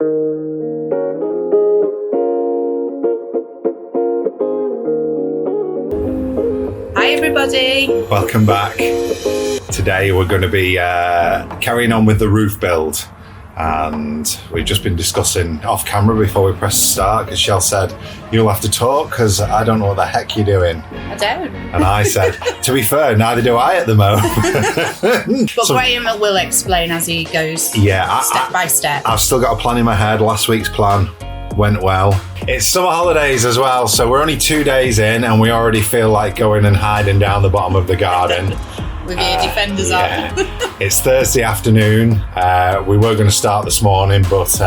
Hi everybody. Welcome back. Today we're going to be carrying on with the roof build, and we've just been discussing off camera before we press start because Shell said you'll have to talk because I don't know what the heck you're doing. I don't. And I said, to be fair, neither do I at the moment. But so, Graham will explain as he goes step by step. I've still got a plan in my head. Last week's plan went well. It's summer holidays as well, so we're only 2 days in and we already feel like going and hiding down the bottom of the garden. With your defenders on. It's Thursday afternoon. We were going to start this morning, but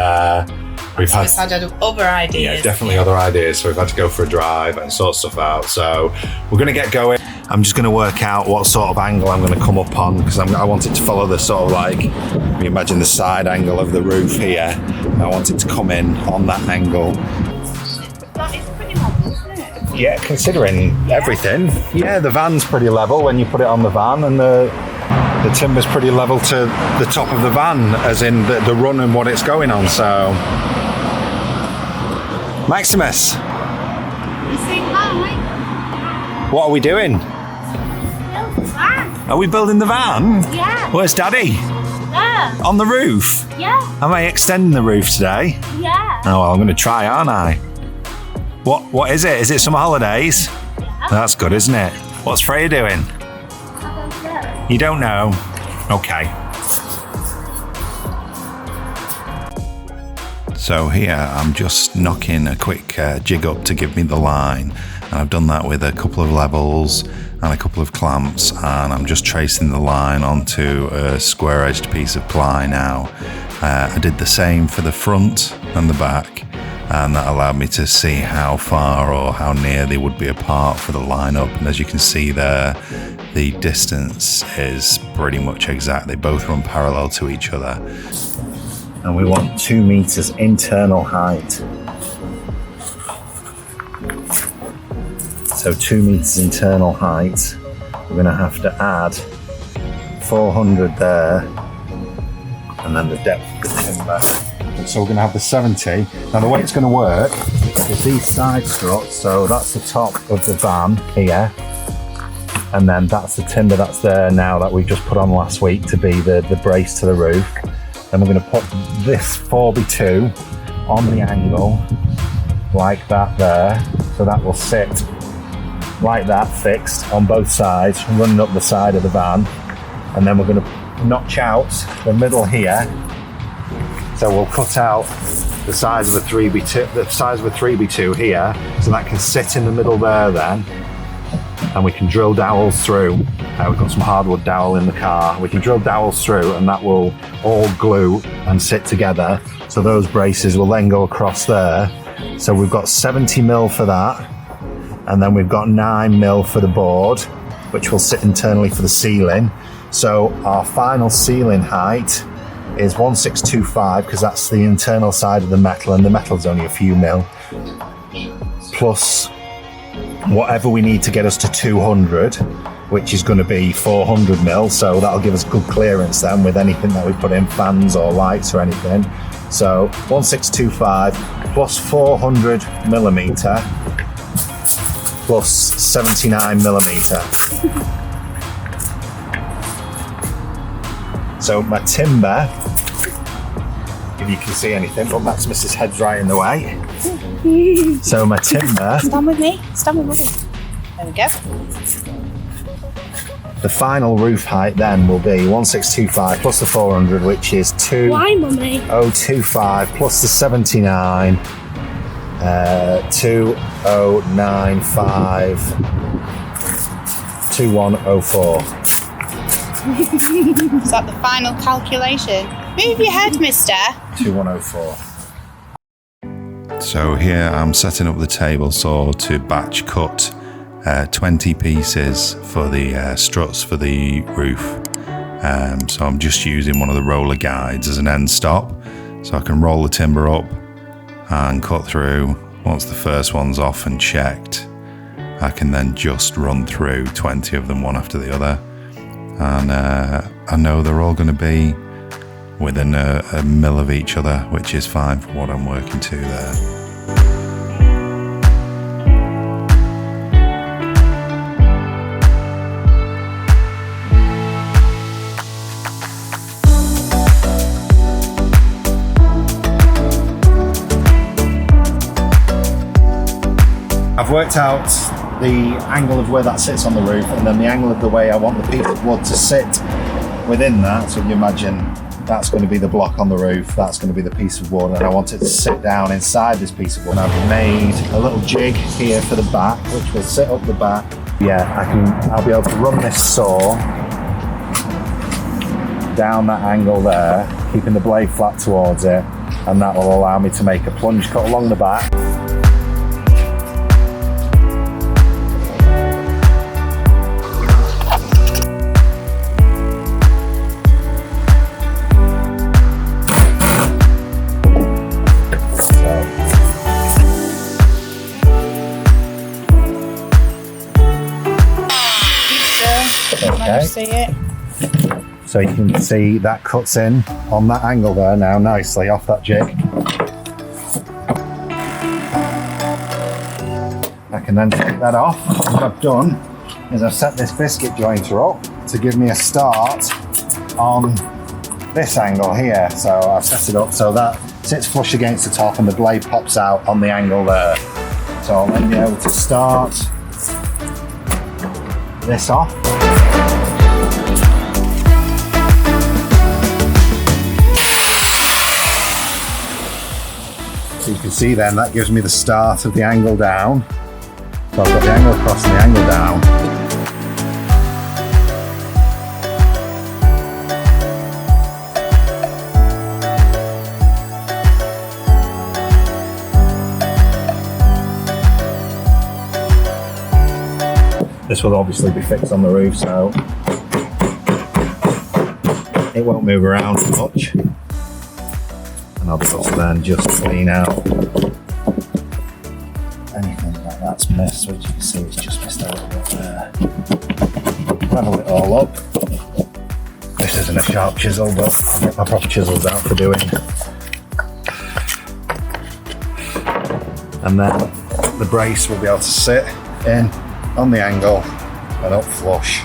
we've had other ideas. Yeah, definitely other ideas. So we've had to go for a drive and sort stuff out. So we're going to get going. I'm just going to work out what sort of angle I'm going to come up on because I want it to follow the sort of like, you imagine the side angle of the roof here. I want it to come in on that angle. That is pretty modern, isn't it? Yeah, considering everything. Yeah, the van's pretty level when you put it on the van, and the timber's pretty level to the top of the van, as in the run and what it's going on. So, Maximus, You saying hi? what are we doing? Build the van. Are we building the van? Yeah. Where's Daddy? There. On the roof? Yeah. Am I extending the roof today? Yeah. Oh, well, I'm going to try, aren't I? What is it? Is it summer holidays? Yeah. That's good, isn't it? What's Freya doing? I don't know. You don't know? Okay. So here I'm just knocking a quick jig up to give me the line, and I've done that with a couple of levels and a couple of clamps, and I'm just tracing the line onto a square edged piece of ply now. I did the same for the front and the back, and that allowed me to see how far or how near they would be apart for the line-up. And as you can see there, the distance is pretty much exact. They both run parallel to each other. And we want 2 meters internal height. So 2 meters internal height. We're going to have to add 400 there, and then the depth of the timber. So we're going to have the 70. Now the way it's going to work is these side struts, so that's the top of the van here, and then that's the timber that's there now that we just put on last week to be the brace to the roof. Then we're going to put this 4x2 on the angle like that there, so that will sit like that, fixed on both sides, running up the side of the van. And then we're going to notch out the middle here. So we'll cut out the size of a 3x2 here, so that can sit in the middle there then, and we can drill dowels through. We've got some hardwood dowel in the car. We can drill dowels through, and that will all glue and sit together. So those braces will then go across there. So we've got 70 mil for that, and then we've got 9 mil for the board, which will sit internally for the ceiling. So our final ceiling height is 1625, because that's the internal side of the metal, and the metal's only a few mil, plus whatever we need to get us to 200, which is going to be 400 mil. So that'll give us good clearance then with anything that we put in, fans or lights or anything. So 1625 plus 400 millimeter plus 79 millimeter. So my timber, if you can see anything, but that's Mrs. Head's right in the way. So my timber. Stand with me. Stand with me. There we go. The final roof height then will be 1625 plus the 400, which is 2025 plus the 79, 2095, 2104. Is that the final calculation? Move your head, mister. 2104. So here I'm setting up the table saw to batch cut 20 pieces for the struts for the roof. So I'm just using one of the roller guides as an end stop, so I can roll the timber up and cut through. Once the first one's off and checked, I can then just run through 20 of them one after the other. And I know they're all going to be within a mil of each other, which is fine for what I'm working to there. I've worked out the angle of where that sits on the roof, and then the angle of the way I want the piece of wood to sit within that. So you imagine that's going to be the block on the roof, that's going to be the piece of wood, and I want it to sit down inside this piece of wood. I've made a little jig here for the back, which will sit up the back. Yeah, I'll be able to run this saw down that angle there, keeping the blade flat towards it, and that will allow me to make a plunge cut along the back. Okay. See it? So you can see that cuts in on that angle there now nicely off that jig. I can then take that off. What I've done is I've set this biscuit jointer up to give me a start on this angle here. So I've set it up so that sits flush against the top and the blade pops out on the angle there. So I'll then be able to start this off. So you can see then that gives me the start of the angle down. So I've got the angle across and the angle down. This will obviously be fixed on the roof, so it won't move around much. And I'll be able to then just clean out anything like that's missed, which you can see it's just missed a little bit there. Level it all up. This isn't a sharp chisel, but I'll get my proper chisels out for doing. And then the brace will be able to sit in on the angle and up flush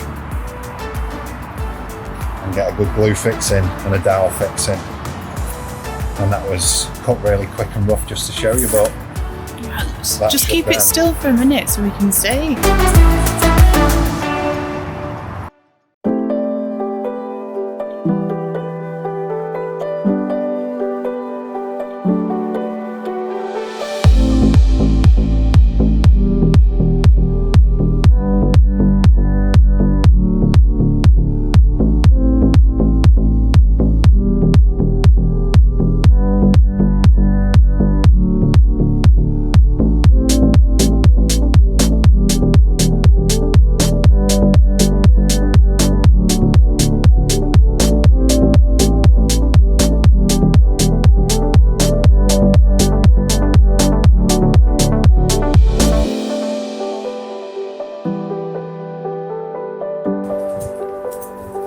and get a good glue fixing and a dowel fixing. And that was cut really quick and rough just to show you, but just keep it still for a minute so we can see.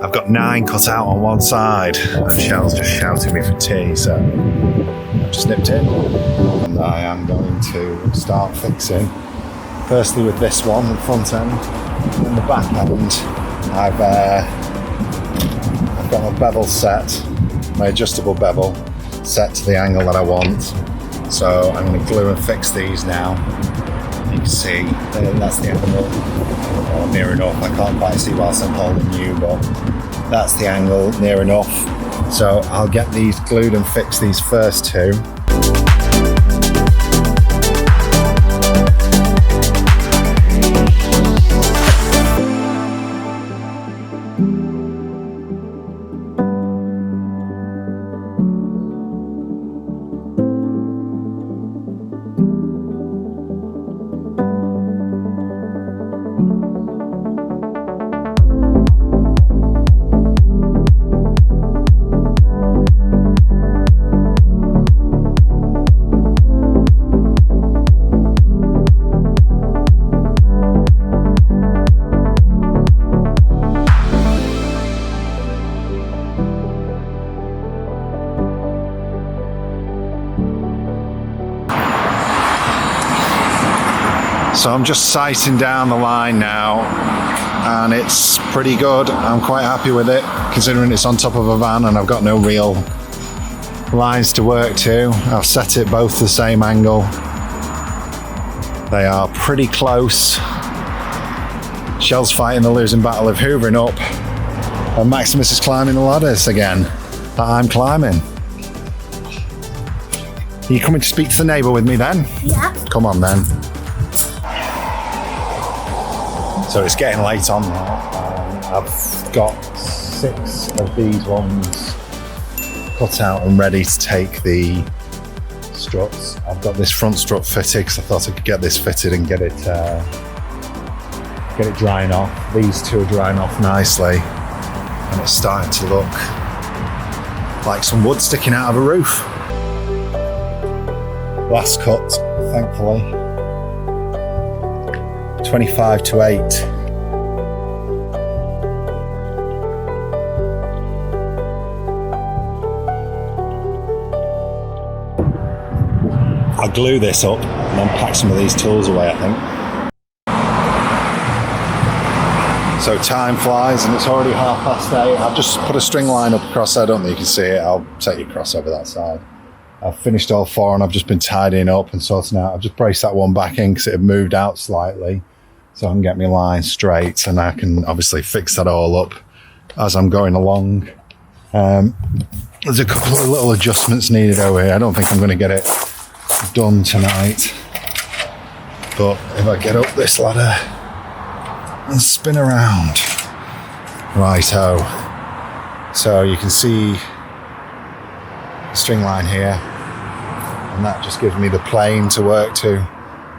I've got 9 cut out on one side, and Shell's just shouting me for tea, so I've just nipped in. And I am going to start fixing, firstly with this one, the front end, and then the back end. I've got my bevel set, my adjustable bevel set to the angle that I want. So I'm going to glue and fix these now. You can see that's the angle, or near enough. I can't quite see whilst I'm holding you, but that's the angle near enough. So I'll get these glued and fix these first 2. So I'm just sighting down the line now, and it's pretty good. I'm quite happy with it, considering it's on top of a van and I've got no real lines to work to. I've set it both the same angle. They are pretty close. Shell's fighting the losing battle of hoovering up, and Maximus is climbing the ladders again that I'm climbing. Are you coming to speak to the neighbour with me then? Yeah. Come on then. So it's getting late on now. I've got 6 of these ones cut out and ready to take the struts. I've got this front strut fitted because I thought I could get this fitted and get it drying off. These 2 are drying off nicely, and it's starting to look like some wood sticking out of a roof. Last cut, thankfully. 25 to 8. I'll glue this up and then pack some of these tools away, I think. So time flies and it's already 8:30. I've just put a string line up across there, I don't think you can see it. I'll take you across over that side. I've finished all 4 and I've just been tidying up and sorting out. I've just braced that one back in because it had moved out slightly, so I can get my line straight, and I can obviously fix that all up as I'm going along. There's a couple of little adjustments needed over here. I don't think I'm going to get it done tonight, but if I get up this ladder and spin around, righto. So you can see the string line here, and that just gives me the plane to work to.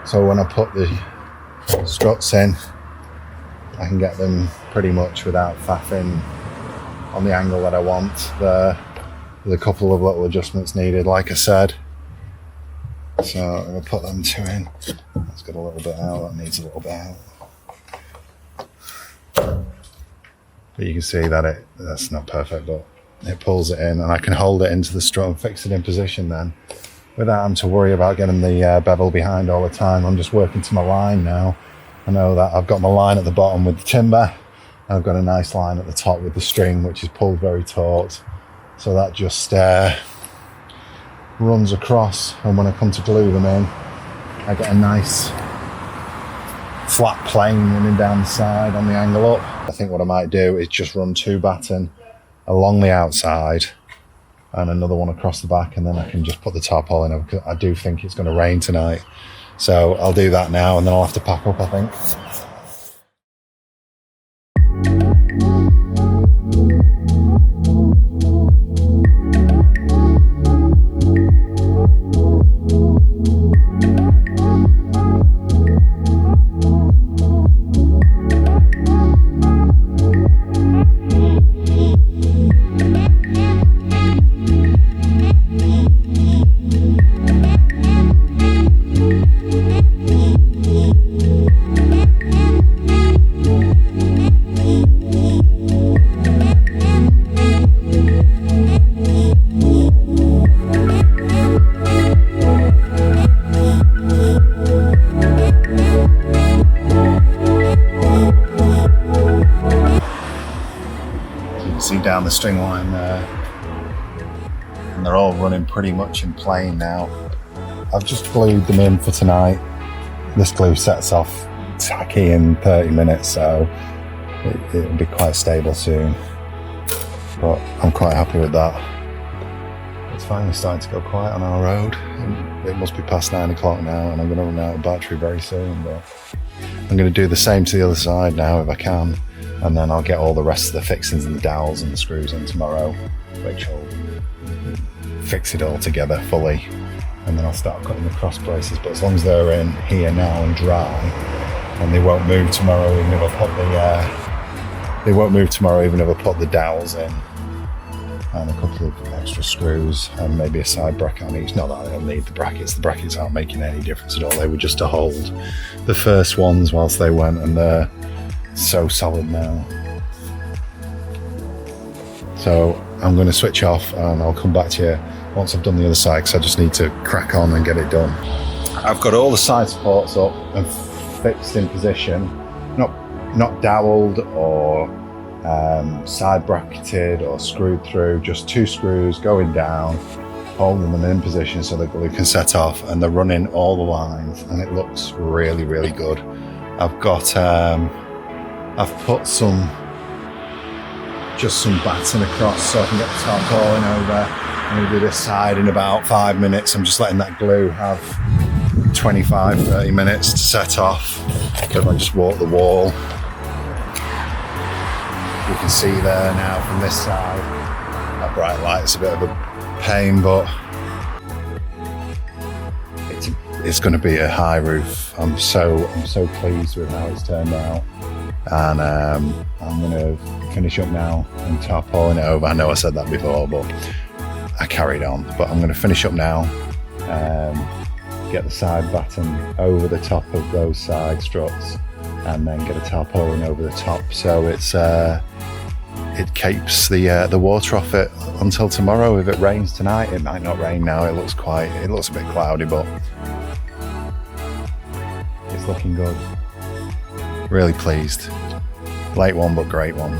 So when I put the struts in, I can get them pretty much without faffing on the angle that I want. There's a couple of little adjustments needed, like I said. So I'm going to put them 2 in. That's got a little bit out, that needs a little bit out. But you can see that that's not perfect, but it pulls it in, and I can hold it into the strut and fix it in position then, without having to worry about getting the bevel behind all the time. I'm just working to my line now. I know that I've got my line at the bottom with the timber, and I've got a nice line at the top with the string, which is pulled very taut. So that just runs across, and when I come to glue them in, I get a nice flat plane running down the side on the angle up. I think what I might do is just run 2 batten along the outside and another one across the back, and then I can just put the tarpaulin over, because I do think it's going to rain tonight. So I'll do that now, and then I'll have to pack up, I think. Down the string line there, and they're all running pretty much in plane now. I've just glued them in for tonight. This glue sets off tacky in 30 minutes, so it'll be quite stable soon, but I'm quite happy with that. It's finally starting to go quiet on our road. It must be past 9 o'clock now, and I'm going to run out of battery very soon, but I'm going to do the same to the other side now if I can. And then I'll get all the rest of the fixings and the dowels and the screws in tomorrow, which will fix it all together fully. And then I'll start cutting the cross braces. But as long as they're in here now and dry, and they won't move tomorrow even if I put the dowels in, and a couple of extra screws and maybe a side bracket on each. Not that I don't need the brackets. The brackets aren't making any difference at all. They were just to hold the first ones whilst they went, and they're so solid now. So I'm going to switch off, and I'll come back to you once I've done the other side, because I just need to crack on and get it done. I've got all the side supports up and fixed in position, not doweled or side bracketed or screwed through, just 2 screws going down, holding them in position so the glue can set off, and they're running all the lines, and it looks really, really good. I've got, I've put some batten across so I can get the tarpaulin over. I'm going to do this side in about 5 minutes. I'm just letting that glue have 25-30 minutes to set off. So if I just walk the wall, you can see there now from this side. That bright light's a bit of a pain, but it's going to be a high roof. I'm so pleased with how it's turned out, and I'm going to finish up now and tarpaulin it over. I know I said that before, but I carried on. But I'm going to finish up now, get the side batten over the top of those side struts, and then get a tarpaulin over the top so it keeps the water off it until tomorrow. If it rains tonight, it might not rain now. It looks a bit cloudy, but it's looking good. Really pleased. Late one, but great one.